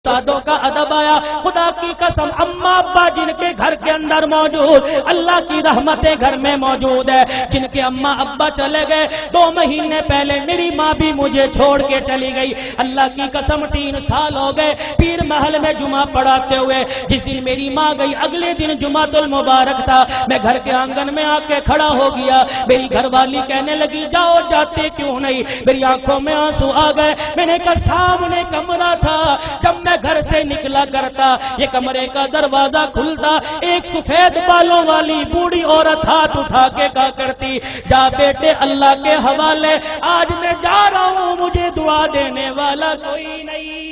استادوں کا ادب آیا. خدا کی قسم اماں ابا جن کے گھر کے اندر موجود, اللہ کی رحمتیں گھر میں موجود ہے. جن کے اماں ابا چلے گئے 2 مہینے پہلے میری ماں بھی مجھے چھوڑ کے چلی گئی. اللہ کی قسم 3 سال ہو گئے پیر محل میں جمعہ پڑھاتے ہوئے. جس دن میری ماں گئی اگلے دن جمعۃ المبارک تھا. میں گھر کے آنگن میں آ کے کھڑا ہو گیا. میری گھر والی کہنے لگی جاؤ جاتے کیوں نہیں. میری آنکھوں میں آنسو آ گئے. میں نے کہا سامنے کمرہ تھا, جب میں گھر سے نکلا کرتا یہ کمرے کا دروازہ کھلتا, ایک سفید بالوں والی بوڑھی عورت ہاتھ اٹھا کے کہا کرتی جا بیٹے اللہ کے حوالے, آج میں جا رہا ہوں مجھے دعا دینے والا کوئی نہیں.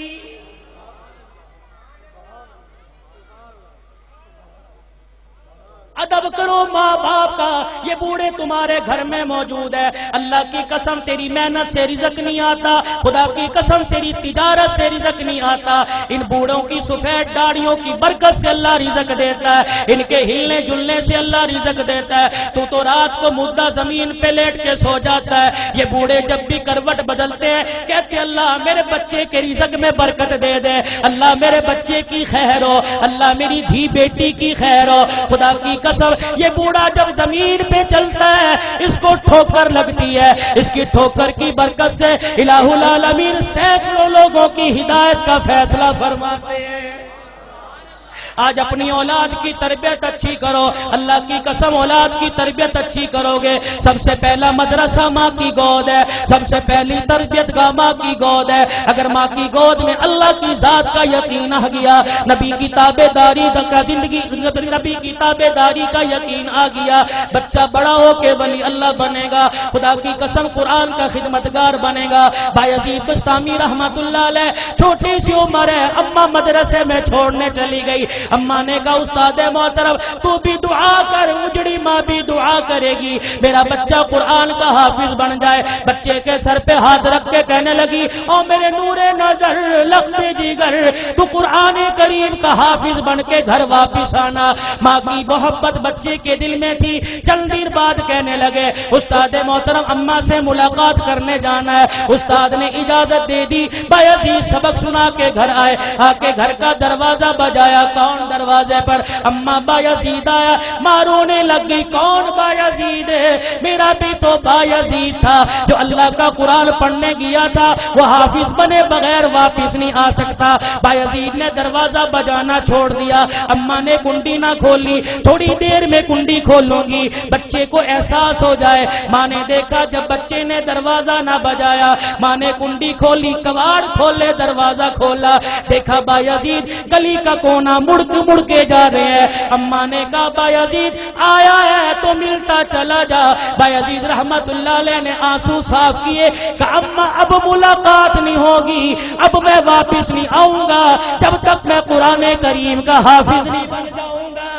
ادب کرو ماں باپ کا. یہ بوڑھے تمہارے گھر میں موجود ہے. اللہ کی قسم تیری محنت سے رزق نہیں آتا, خدا کی قسم تیری تجارت سے رزق نہیں آتا. ان بوڑھوں کی سفید داڑھیوں کی برکت سے اللہ رزق دیتا ہے, ان کے ہلنے جلنے سے اللہ رزق دیتا ہے. تو رات کو مردہ زمین پہ لیٹ کے سو جاتا ہے. یہ بوڑھے جب بھی کروٹ بدلتے ہیں کہتے اللہ میرے بچے کے رزق میں برکت دے دے, اللہ میرے بچے کی خیر ہو, اللہ میری دھی بیٹی کی خیر ہو. خدا کی قسم یہ بوڑھا جب زمین پہ چلتا ہے اس کو ٹھوکر لگتی ہے. اس کی ٹھوکر کی برکت سے الہ العالمین سینکڑوں لوگوں کی ہدایت کا فیصلہ فرماتے ہیں. آج اپنی اولاد کی تربیت اچھی کرو. اللہ کی قسم اولاد کی تربیت اچھی کرو گے. سب سے پہلا مدرسہ ماں کی گود ہے, سب سے پہلی تربیت گاہ ماں کی گود ہے. اگر ماں کی گود میں اللہ کی ذات کا یقین آ گیا, نبی کی تابع داری کا زندگی, نبی کی تابع داری کا یقین آ گیا, بچہ بڑا ہو کے ولی اللہ بنے گا. خدا کی قسم قرآن کا خدمتگار بنے گا. بایزید بستامی رحمت اللہ علیہ چھوٹی سی عمر ہے, اماں مدرسے میں چھوڑنے چلی گئی. اماں نے کہا استاد محترم تو بھی دعا کر, اجڑی ماں بھی دعا کرے گی میرا بچہ قرآن کا حافظ بن جائے. بچے کے سر پہ ہاتھ رکھ کے کہنے لگی او میرے نور نظر لختے جگر تو قرآن کریم کا حافظ بن کے گھر واپس آنا. ماں کی محبت بچے کے دل میں تھی. چند دن بعد کہنے لگے استاد محترم اماں سے ملاقات کرنے جانا ہے. استاد نے اجازت دے دی. بایزید سبق سنا کے گھر آئے. آ کے گھر کا دروازہ بجایا. کون دروازے پر؟ اماں بایزید آیا. مارونے لگ گئی کون بایزید ہے؟ میرا بھی تو بایزید تھا جو اللہ کا قرآن پڑھنے گیا تھا, وہ حافظ بنے بغیر واپس نہیں آ سکتا. بایزید نے دروازہ بجانا چھوڑ دیا. اماں نے کنڈی نہ کھولی, تھوڑی دیر میں کنڈی کھولوں گی بچے کو احساس ہو جائے. ماں نے دیکھا جب بچے نے دروازہ نہ بجایا, ماں نے کنڈی کھولی, کواڑ کھولے, دروازہ کھولا, دیکھا بایزید گلی کا کونا مڑ کے جا رہے ہیں. اماں نے کہا بایزید آیا ہے تو ملتا چلا جا. بایزید رحمت اللہ علیہ نے آنسو صاف کیے. کہا اماں اب ملاقات نہیں ہوگی, اب میں واپس نہیں آؤں گا جب تک میں قرآن کریم کا حافظ نہیں بن جاؤں گا.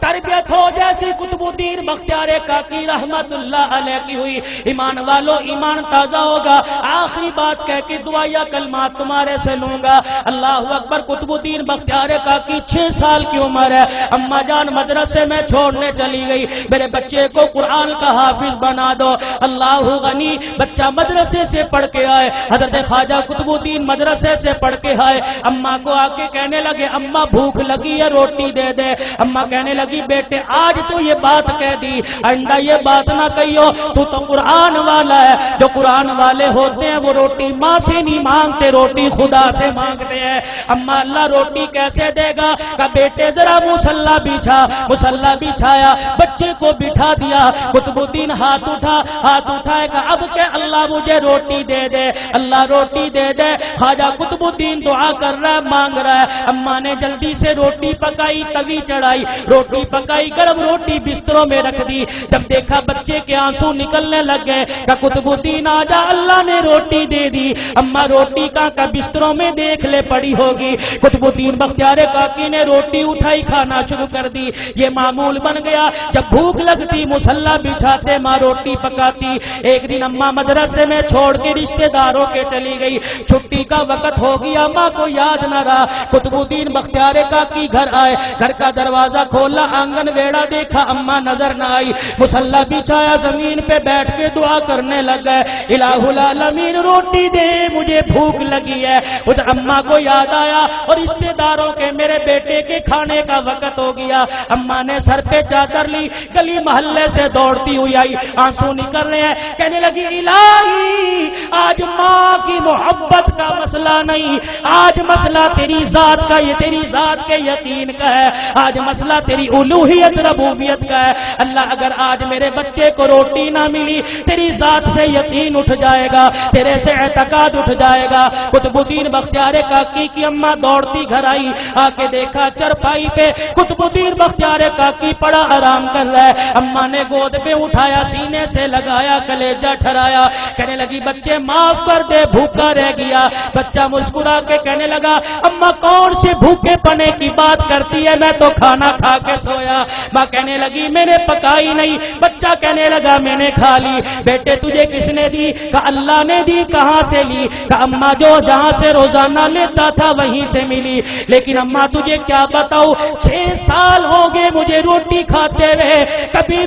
تربیت ہو جیسی قطب الدین بختیار کاکی رحمت اللہ علیہ کی ہوئی. ایمان والو ایمان تازہ ہوگا. آخری بات کہہ کے دعائیہ کلمات تمہارے سے لوں گا. اللہ اکبر. قطب الدین بختیار کاکی 6 سال کی عمر ہے. اماں جان مدرسے میں چھوڑنے چلی گئی, میرے بچے کو قرآن کا حافظ بنا دو. اللہ غنی. بچہ مدرسے سے پڑھ کے آئے. حضرت خواجہ قطب الدین مدرسے سے پڑھ کے آئے. اماں کو آ کے کہنے لگے اماں بھوک لگی ہے روٹی دے دے. اماں کہنے لگی بیٹے آج تو یہ بات کہہ دی, آئندہ یہ بات نہ کہیو, تو قرآن والا ہے. جو قرآن والے ہوتے ہیں وہ روٹی ماں سے نہیں مانگتے, روٹی خدا سے مانگتے ہیں. اما اللہ روٹی کیسے دے گا؟ کہ بیٹے ذرا مصلی بچھا. مصلی بچھایا, بچے کو بٹھا دیا. قطب الدین ہاتھ اٹھائے کہ اب کہ اللہ مجھے روٹی دے دے, اللہ روٹی دے دے. خواجہ قطب الدین دعا کر رہا ہے, مانگ رہا ہے. اما نے جلدی سے روٹی پکائی, توی چڑھائی, روٹی پکائی, گرم روٹی بستروں میں رکھ دی. جب دیکھا بچے کے آنسو نکلنے لگ گئے کہ قطب الدین آجا اللہ نے روٹی دے دی. اما روٹی کا بستروں میں دیکھ لے پڑی ہوگی. قطب الدین بختیار کاکی نے روٹی اٹھائی, کھانا شروع کر دی. یہ معمول بن گیا, جب بھوک لگتی مصلی بچھاتے, ماں روٹی پکاتی. ایک دن اما مدرسے میں چھوڑ کے رشتہ داروں کے چلی گئی. چھٹی کا وقت ہو گیا, ماں کو یاد نہ رہا. قطب الدین بختیار کاکی گھر آئے, گھر کا دروازہ کھولا, آنگن ویڑا دیکھا، اما نظر نہ آئی، مصلی بچھایا، زمین پہ بیٹھ کے دعا کرنے لگ گئے، الہ العالمین روٹی دے مجھے بھوک لگی ہے۔ ادھر اما کو یاد آیا اور رشتے داروں کے میرے بیٹے کے کھانے کا وقت ہو گیا۔ اما نے سر پہ چادر لی، گلی محلے سے دوڑتی ہوئی آئی، آنسو نکل رہے ہیں، کہنے لگی الہی آج ماں کی محبت کا مسئلہ نہیں، آج مسئلہ تیری ذات کا، یہ تیری ذات کے یقین کا ہے، آج مسئلہ تیری الوہیت ربوبیت کا ہے۔ اللہ اگر آج میرے بچے کو روٹی نہ ملی، تیری ذات سے یقین اٹھ جائے گا، تیرے سے اعتقاد اٹھ جائے گا۔ قطب الدین بختیار کاکی کی اماں دوڑتی گھر آئی، آ کے دیکھا چرپائی پہ قطب الدین بختیار کاکی پڑا آرام کر رہا ہے۔ اماں نے گود پہ اٹھایا، سینے سے لگایا، کلیجہ ٹھرایا، کہنے لگی بچے معاف کر دے، بھوکا رہ گیا۔ بچہ مسکرا کے کہنے لگا اماں کون سے بھوکے پنے کی بات کرتی ہے، میں تو کھانا کھا کے سویا۔ ماں کہنے لگی میں نے پکائی نہیں، بچہ کہنے لگا میں نے کھا لی۔ بیٹے تجھے کس نے دی؟ کہا اللہ نے دی۔ کہاں سے لی؟ کہا اماں جو جہاں سے روزانہ لیتا تھا وہیں سے ملی۔ لیکن اماں تجھے کیا بتاؤ، 6 سال ہو گئے مجھے روٹی کھاتے ہوئے، کبھی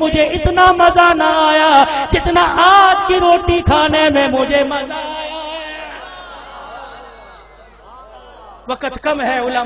مجھے اتنا مزہ نہ آیا جتنا آج کی روٹی کھانے میں مجھے مزہ آیا ہے۔ وقت کم ہے علماء